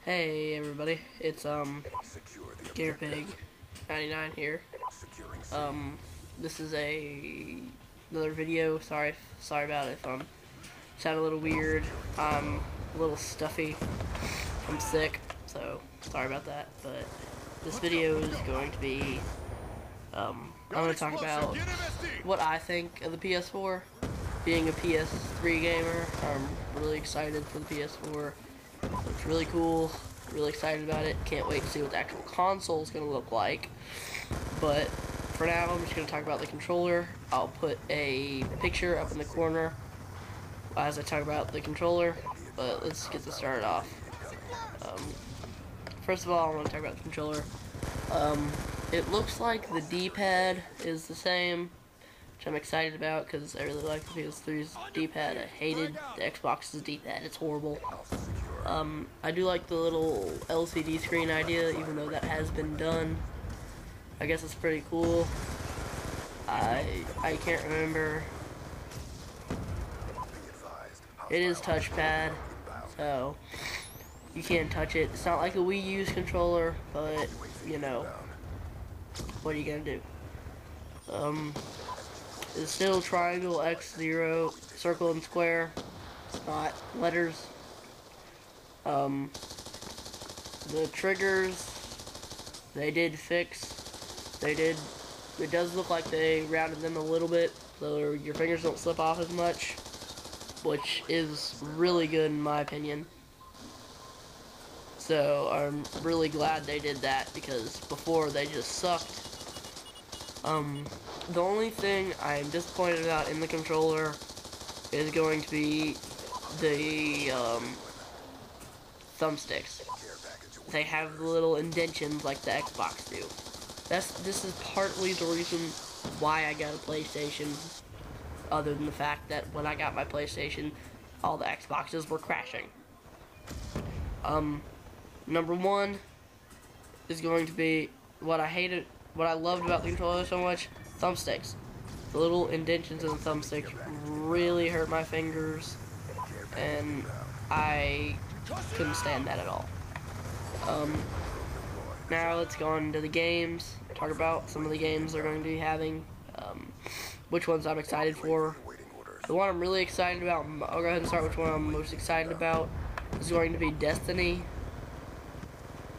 Hey everybody, it's GamerPig99 here. This is another video. Sorry about it if sound a little weird. I'm a little stuffy. I'm sick, so sorry about that. But this video is going to be I'm going to talk about what I think of the PS4. Being a PS3 gamer, I'm really excited for the PS4. It's really cool. Really excited about it. Can't wait to see what the actual console is going to look like. But for now, I'm just going to talk about the controller. I'll put a picture up in the corner as I talk about the controller. But let's get this started off. First of all, I want to talk about the controller. It looks like the D-pad is the same, which I'm excited about because I really like the PS3's D-pad. I hated the Xbox's D-pad. It's horrible. I do like the little LCD screen idea, even though that has been done. I guess it's pretty cool. I can't remember. It is touchpad, so you can't touch it. It's not like a Wii U's controller, but you know, what are you gonna do? It's still triangle, X, 0, circle, and square. It's not letters. The triggers, they did fix. It does look like they rounded them a little bit, so your fingers don't slip off as much, which is really good in my opinion. So I'm really glad they did that, because before they just sucked. The only thing I'm disappointed about in the controller is going to be the thumbsticks. They have the little indentions like the Xbox do. This is partly the reason why I got a PlayStation, other than the fact that when I got my PlayStation, all the Xboxes were crashing. Number one is going to be what I loved about the controller so much, thumbsticks. The little indentions in the thumbsticks really hurt my fingers, and I couldn't stand that at all. Now let's go on to the games, talk about some of the games they're going to be having, which ones I'm excited for. The one I'm really excited about, I'll go ahead and start with one I'm most excited about, is going to be Destiny.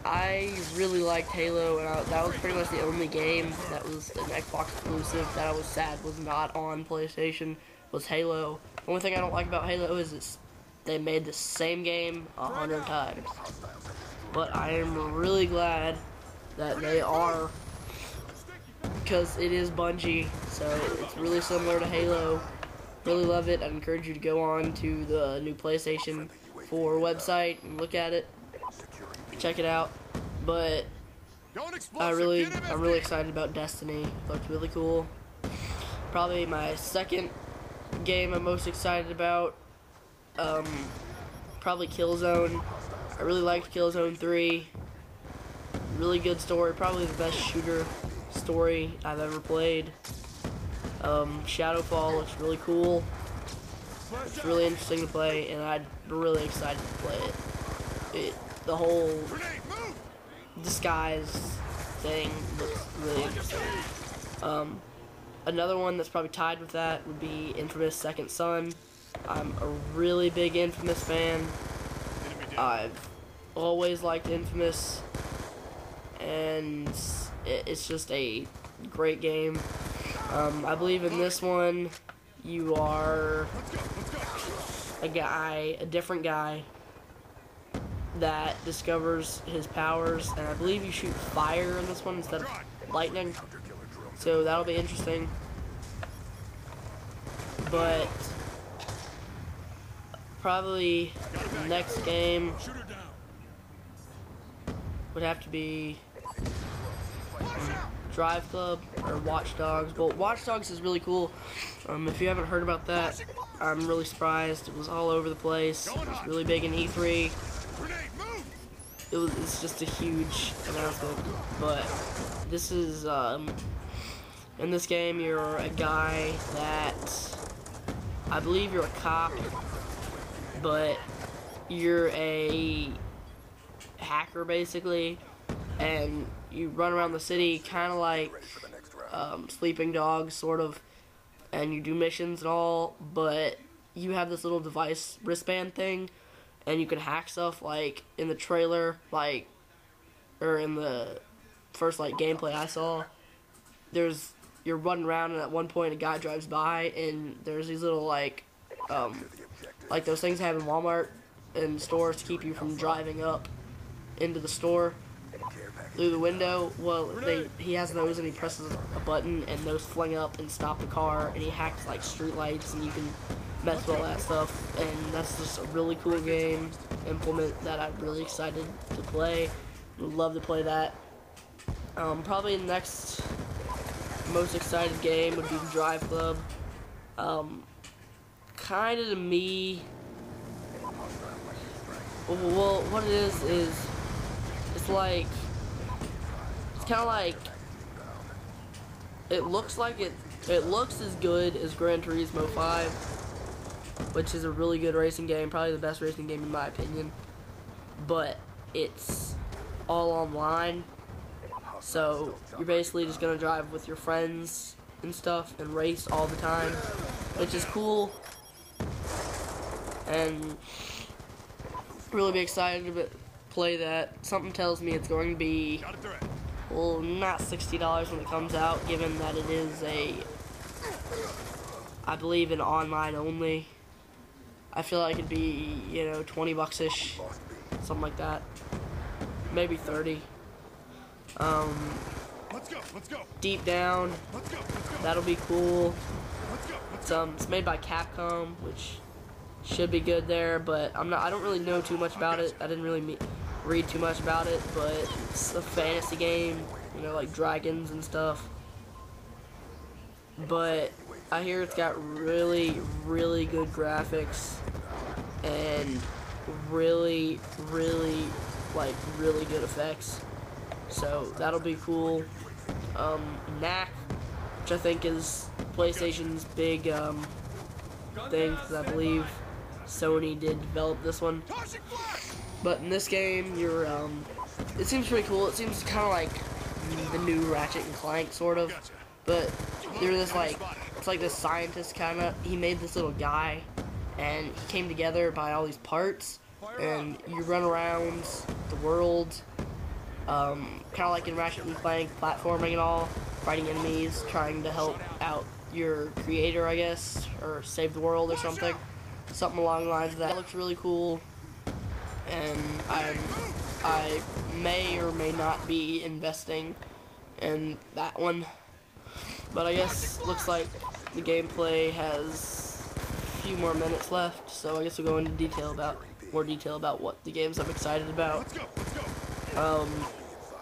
I really liked Halo, and that was pretty much the only game that was an Xbox exclusive that I was sad was not on PlayStation, was Halo. The only thing I don't like about Halo is they made the same game 100 times. But I am really glad that they are, because it is Bungie, so it's really similar to Halo. Really love it. I encourage you to go on to the new PlayStation 4 website and look at it. Check it out. But I'm really excited about Destiny. It looks really cool. Probably my second game I'm most excited about, probably Killzone. I really liked Killzone 3. Really good story. Probably the best shooter story I've ever played. Shadowfall looks really cool. It's really interesting to play, and I'm really excited to play it. The whole disguise thing looks really interesting. Another one that's probably tied with that would be Infamous Second Son. I'm a really big Infamous fan. I've always liked Infamous, and it's just a great game. I believe in this one you are a different guy that discovers his powers, and I believe you shoot fire in this one instead of lightning, so that'll be interesting. But probably the next game would have to be Drive Club or Watch Dogs. Well, Watch Dogs is really cool. If you haven't heard about that, I'm really surprised. It was all over the place. It was really big in E3. It's just a huge announcement. But this is, in this game, you're a guy that, I believe you're a cop, but you're a hacker basically, and you run around the city kind of like Sleeping Dogs sort of, and you do missions and all, but you have this little device wristband thing, and you can hack stuff. Like in the trailer, like, or in the first like gameplay I saw, you're running around, and at one point a guy drives by, and there's these little like those things they have in Walmart and stores to keep you from driving up into the store through the window. Well, he has those, and he presses a button, and those fling up and stop the car, and he hacks like street lights, and you can mess with all that stuff. And that's just a really cool game implement that I'm really excited to play. Would love to play that. Probably the next most excited game would be Drive Club. Kind of to me, well, what it is it's like, it's kind of like, it looks as good as Gran Turismo 5, which is a really good racing game, probably the best racing game in my opinion, but it's all online, so you're basically just gonna drive with your friends and stuff and race all the time, which is cool, and really be excited to play that. Something tells me it's going to be, well, not $60 when it comes out, given that it is I believe an online only. I feel like it'd be, you know, 20 bucks-ish, something like that, maybe 30. Let's go. Deep Down, that'll be cool. It's made by Capcom, which should be good there, but I don't really know too much about it. I didn't really read too much about it, but it's a fantasy game, you know, like dragons and stuff. But I hear it's got really, really good graphics and really, really good effects. So that'll be cool. Knack, which I think is PlayStation's big thing, because I believe Sony did develop this one. But in this game, it seems pretty cool. It seems kind of like the new Ratchet and Clank, sort of. But there's this it's like this scientist kind of. He made this little guy, and he came together by all these parts, and you run around the world, kind of like in Ratchet and Clank, platforming and all, fighting enemies, trying to help out your creator, I guess, or save the world or something along the lines of that. It looks really cool, and I may or may not be investing in that one, but I guess looks like the gameplay has a few more minutes left, so I guess we'll go into more detail about what the games I'm excited about.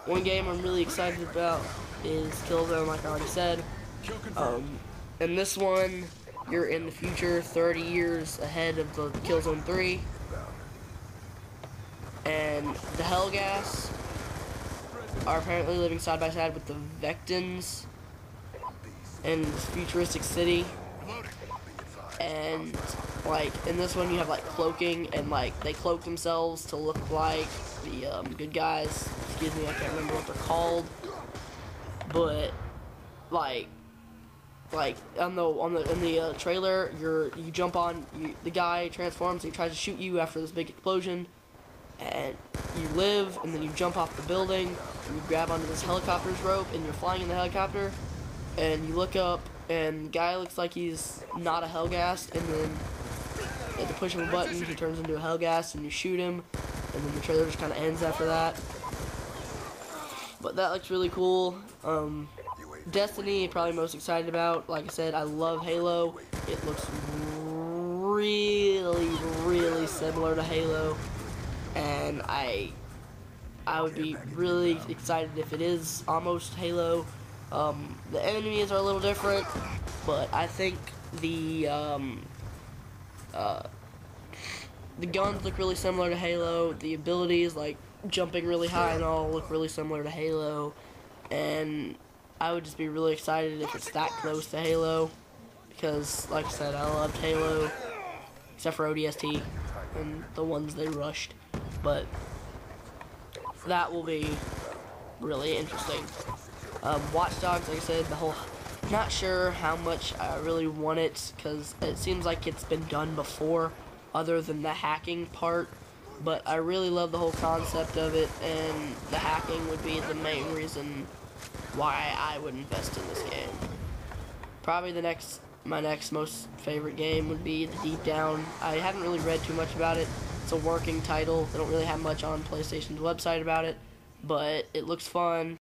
One game I'm really excited about is Killzone, like I already said. In this one, you're in the future, 30 years ahead of the Killzone 3. And the Helghast are apparently living side by side with the Vectans in this futuristic city. And like in this one, you have like cloaking, and like they cloak themselves to look like the good guys. Excuse me, I can't remember what they're called. But like in the trailer, you jump on, the guy transforms and he tries to shoot you after this big explosion, and you live, and then you jump off the building, and you grab onto this helicopter's rope, and you're flying in the helicopter, and you look up, and the guy looks like he's not a Helghast, and then at the push of a button, he turns into a Helghast, and you shoot him, and then the trailer just kind of ends after that. But that looks really cool. Destiny, probably most excited about. Like I said, I love Halo. It looks really, really similar to Halo, and I would be really excited if it is almost Halo. The enemies are a little different, but I think the guns look really similar to Halo. The abilities, like jumping really high and all, look really similar to Halo, and I would just be really excited if it's that close to Halo, because, like I said, I loved Halo, except for ODST and the ones they rushed. But that will be really interesting. Watch Dogs, like I said, not sure how much I really want it, because it seems like it's been done before, other than the hacking part, but I really love the whole concept of it, and the hacking would be the main reason why I would invest in this game. Probably my next most favorite game would be the Deep Down. I haven't really read too much about it. It's a working title. They don't really have much on PlayStation's website about it, but it looks fun.